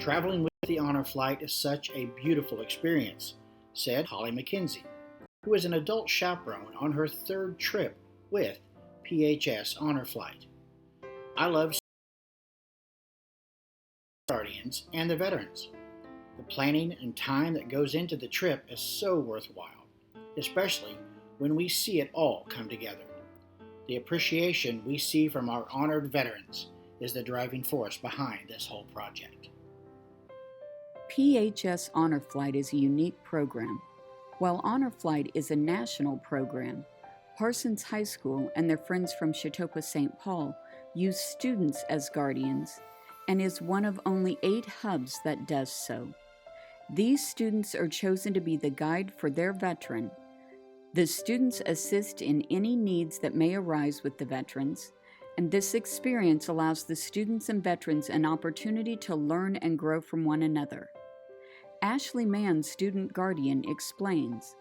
Traveling with the Honor Flight is such a beautiful experience, said Holly McKenzie, who is an adult chaperone on her third trip with PHS Honor Flight. I love Guardians and the veterans. The planning and time that goes into the trip is so worthwhile, especially when we see it all come together. The appreciation we see from our honored veterans is the driving force behind this whole project. PHS Honor Flight is a unique program. While Honor Flight is a national program, Parsons High School and their friends from Chautauqua St. Paul use students as guardians and is one of only 8 hubs that does so. These students are chosen to be the guide for their veteran. The students assist in any needs that may arise with the veterans, and this experience allows the students and veterans an opportunity to learn and grow from one another. Ashley Mann, student guardian, explains,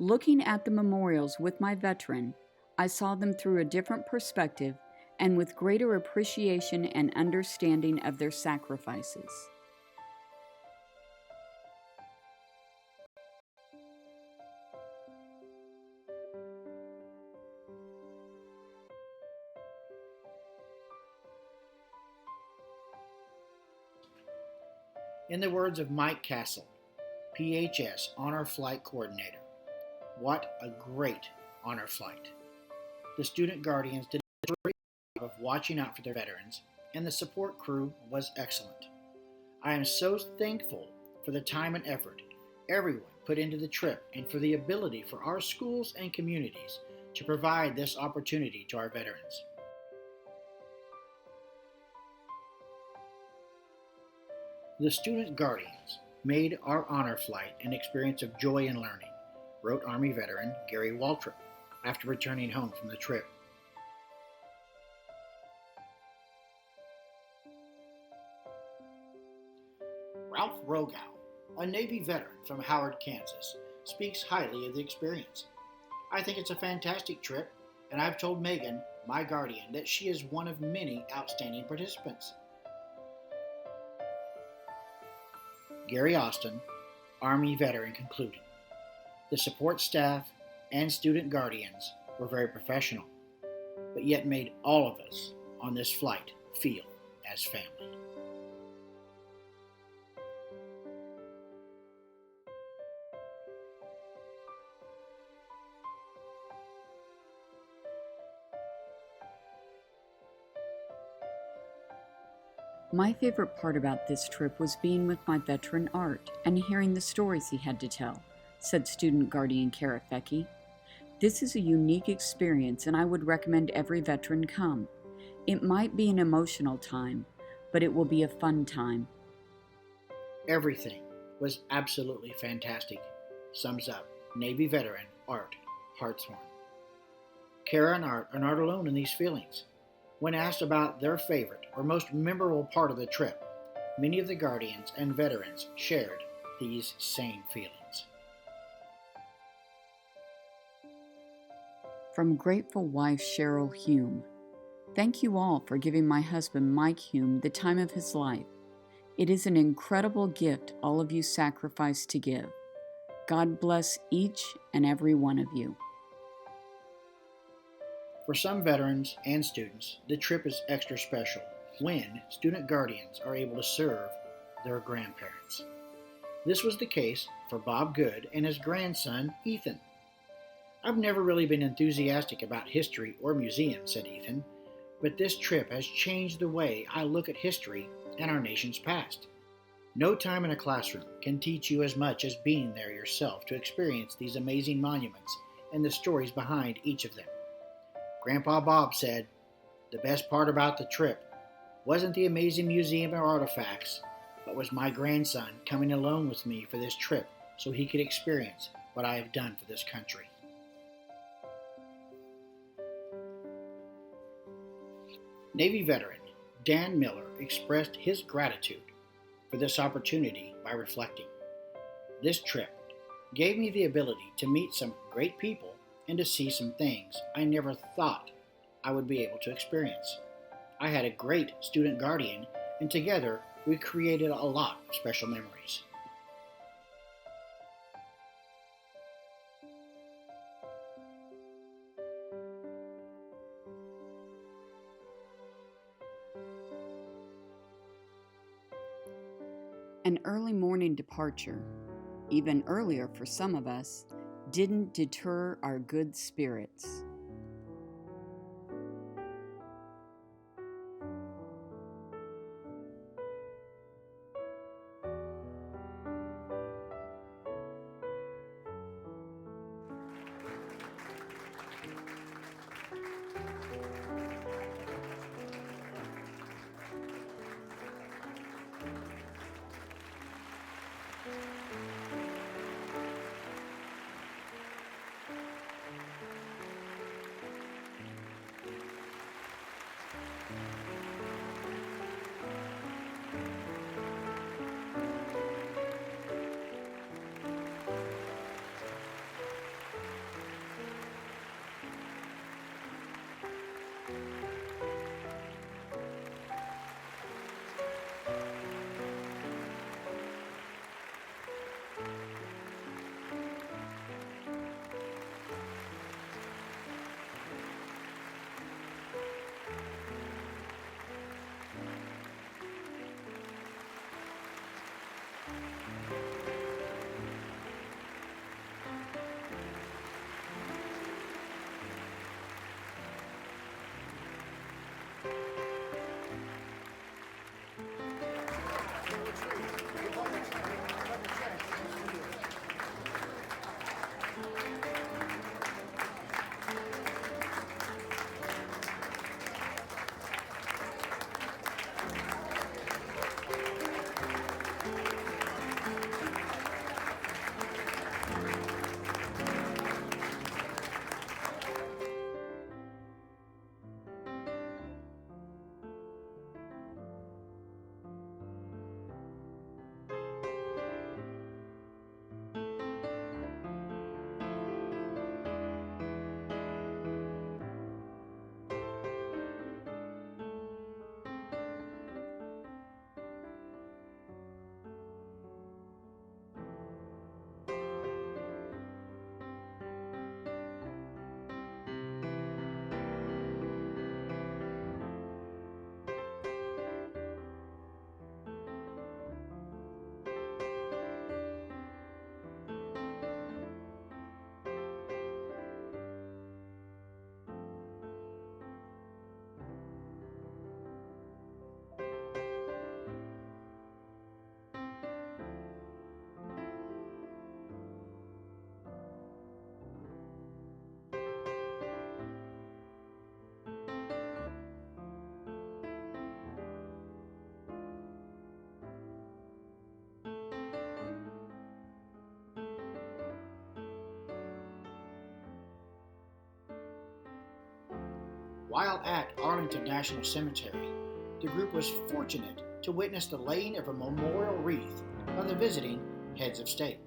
"Looking at the memorials with my veteran, I saw them through a different perspective and with greater appreciation and understanding of their sacrifices." In the words of Mike Castle, PHS Honor Flight Coordinator, what a great honor flight. The student guardians did a great job of watching out for their veterans, and the support crew was excellent. I am so thankful for the time and effort everyone put into the trip and for the ability for our schools and communities to provide this opportunity to our veterans. The student guardians made our honor flight an experience of joy and learning, wrote Army veteran Gary Waltrip after returning home from the trip. Ralph Rogow, a Navy veteran from Howard, Kansas, speaks highly of the experience. "I think it's a fantastic trip, and I've told Megan, my guardian, that she is one of many outstanding participants." Gary Austin, Army veteran, concluded, "The support staff and student guardians were very professional, but yet made all of us on this flight feel as family." My favorite part about this trip was being with my veteran Art and hearing the stories he had to tell, said student guardian Kara Fecky. "This is a unique experience and I would recommend every veteran come. It might be an emotional time, but it will be a fun time." Everything was absolutely fantastic, sums up Navy veteran Art Hartshorn. Kara and Art are not alone in these feelings. When asked about their favorite or most memorable part of the trip, many of the guardians and veterans shared these same feelings. From grateful wife Cheryl Hume, "Thank you all for giving my husband Mike Hume the time of his life. It is an incredible gift all of you sacrificed to give. God bless each and every one of you." For some veterans and students, the trip is extra special when student guardians are able to serve their grandparents. This was the case for Bob Good and his grandson, Ethan. "I've never really been enthusiastic about history or museums," said Ethan, "but this trip has changed the way I look at history and our nation's past. No time in a classroom can teach you as much as being there yourself to experience these amazing monuments and the stories behind each of them." Grandpa Bob said, "The best part about the trip wasn't the amazing museum or artifacts, but was my grandson coming along with me for this trip so he could experience what I have done for this country." Navy veteran Dan Miller expressed his gratitude for this opportunity by reflecting, "This trip gave me the ability to meet some great people and to see some things I never thought I would be able to experience. I had a great student guardian, and together we created a lot of special memories. An early morning departure, even earlier for some of us, didn't deter our good spirits. While at Arlington National Cemetery, the group was fortunate to witness the laying of a memorial wreath by the visiting heads of state.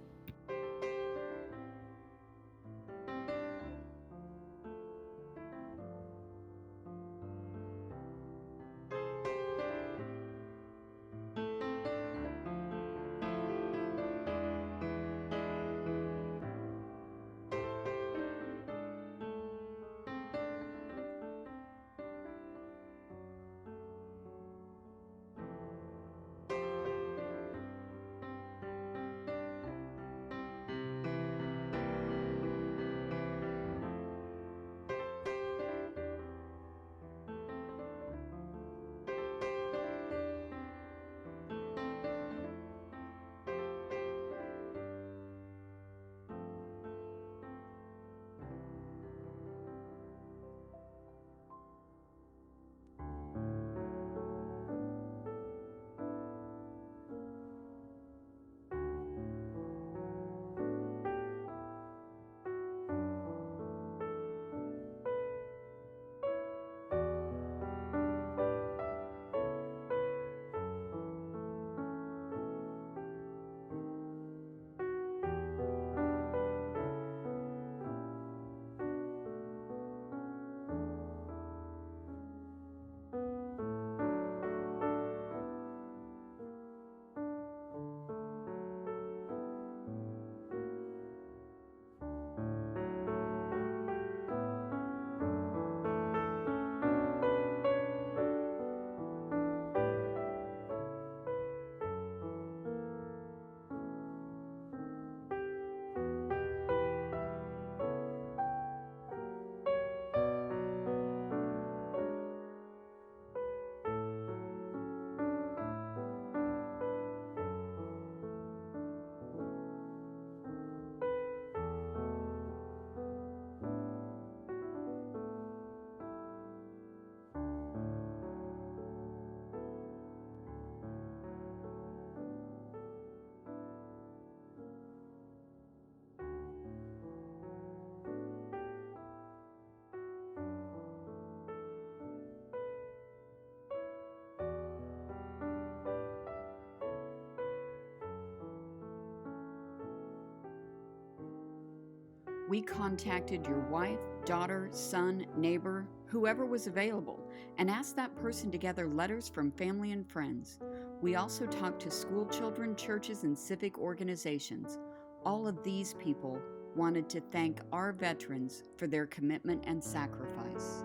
We contacted your wife, daughter, son, neighbor, whoever was available, and asked that person to gather letters from family and friends. We also talked to school children, churches, and civic organizations. All of these people wanted to thank our veterans for their commitment and sacrifice.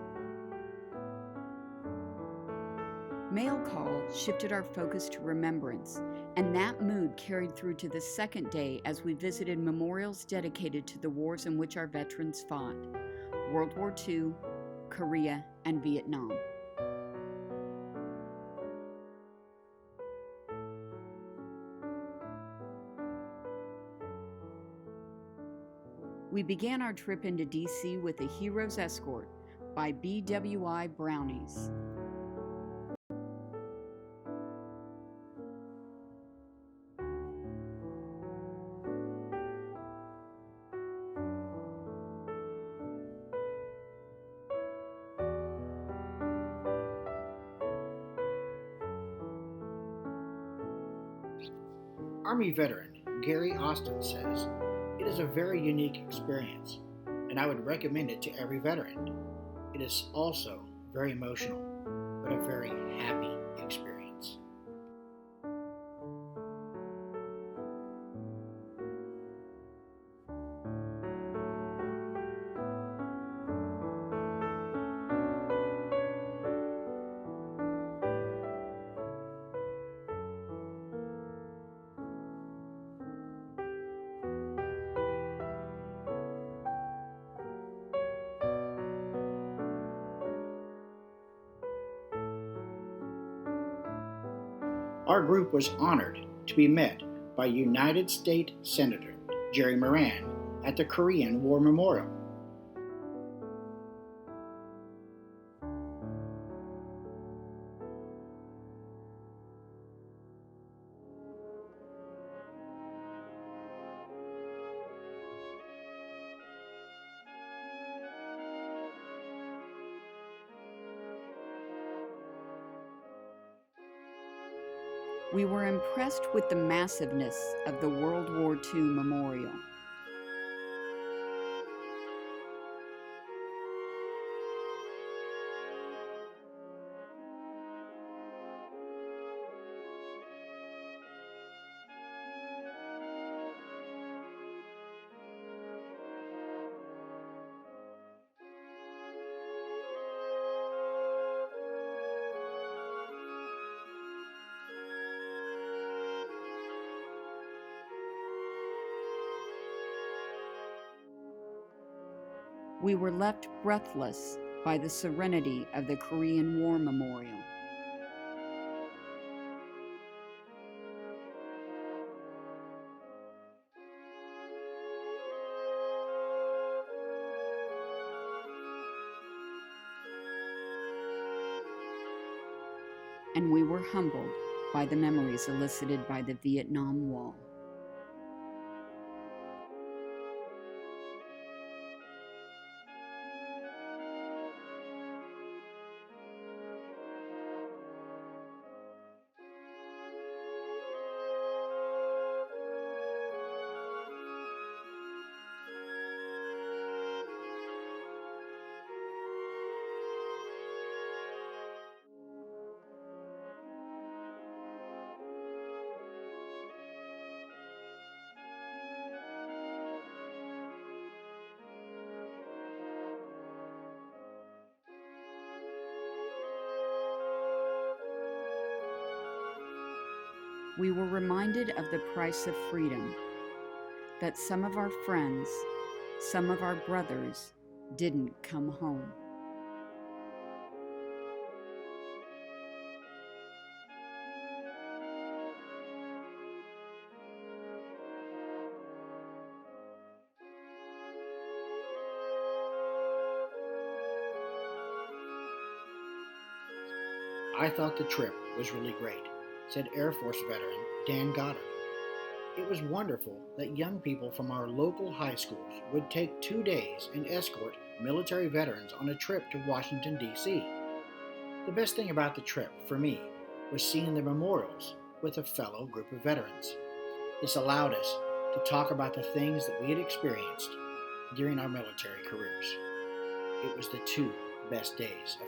Mail call shifted our focus to remembrance, and that mood carried through to the second day as we visited memorials dedicated to the wars in which our veterans fought: World War II, Korea, and Vietnam. We began our trip into D.C. with A Hero's Escort by BWI Brownies. Army veteran Gary Austin says, "It is a very unique experience, and I would recommend it to every veteran. It is also very emotional, but a very happy experience." Our group was honored to be met by United States Senator Jerry Moran at the Korean War Memorial. We were impressed with the massiveness of the World War II memorial. We were left breathless by the serenity of the Korean War Memorial. And we were humbled by the memories elicited by the Vietnam Wall. We were reminded of the price of freedom, that some of our friends, some of our brothers, didn't come home. "I thought the trip was really great," said Air Force veteran Dan Goddard. "It was wonderful that young people from our local high schools would take 2 days and escort military veterans on a trip to Washington, D.C. The best thing about the trip, for me, was seeing the memorials with a fellow group of veterans. This allowed us to talk about the things that we had experienced, during our military careers. It was the two best days of